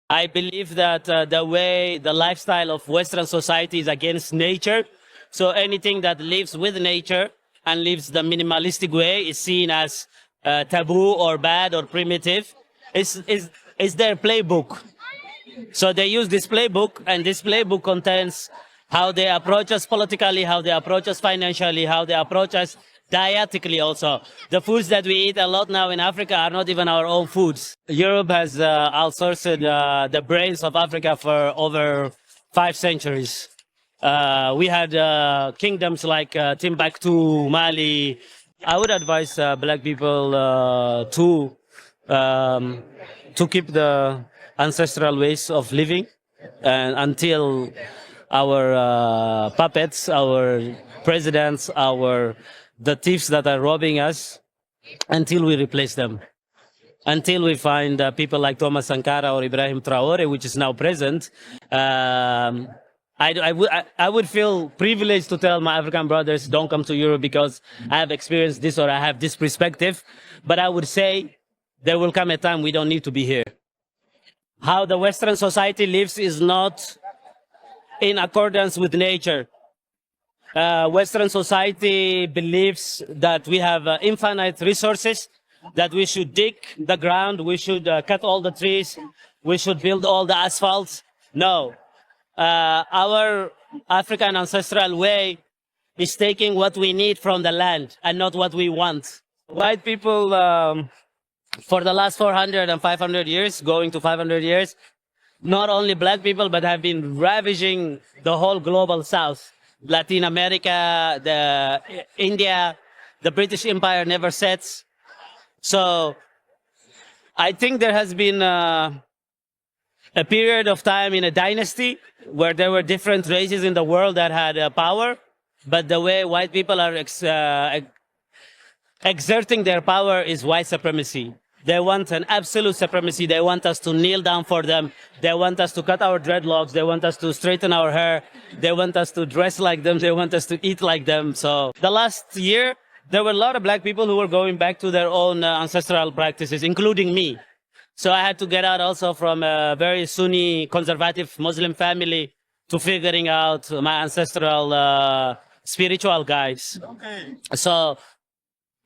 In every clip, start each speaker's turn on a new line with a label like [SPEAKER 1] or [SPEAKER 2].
[SPEAKER 1] I believe that the lifestyle of Western society is against nature. So anything that lives with nature and lives the minimalistic way is seen as taboo or bad or primitive. Is their playbook. So they use this playbook, and this playbook contains how they approach us politically, how they approach us financially, how they approach us dietically also. The foods that we eat a lot now in Africa are not even our own foods. Europe has outsourced the brains of Africa for over 5 centuries. We had kingdoms like Timbuktu, Mali. I would advise black people to keep the ancestral ways of living, and until our puppets, our presidents, the thieves that are robbing us, until we replace them, until we find people like Thomas Sankara or Ibrahim Traore, which is now present. I would feel privileged to tell my African brothers, don't come to Europe because I have experienced this or I have this perspective. But I would say there will come a time we don't need to be here. How the Western society lives is not in accordance with nature. Western society believes that we have infinite resources, that we should dig the ground, we should cut all the trees, we should build all the asphalts. No. Our African ancestral way is taking what we need from the land and not what we want. White people, for the last 400 and 500 years, going to 500 years, not only black people, but have been ravaging the whole global south. Latin America, India, the British Empire never sets. So I think there has been a period of time in a dynasty where there were different races in the world that had power, but the way white people are exerting their power is white supremacy. They want an absolute supremacy. They want us to kneel down for them. They want us to cut our dreadlocks. They want us to straighten our hair. They want us to dress like them. They want us to eat like them. So the last year, there were a lot of black people who were going back to their own ancestral practices, including me. So I had to get out also from a very Sunni conservative Muslim family to figuring out my ancestral spiritual guides. Okay. So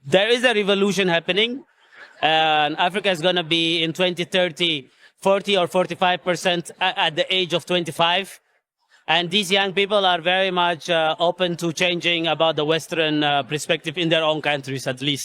[SPEAKER 1] there is a revolution happening. And Africa is going to be in 2030, 40 or 45% at the age of 25. And these young people are very much open to changing about the Western perspective in their own countries, at least.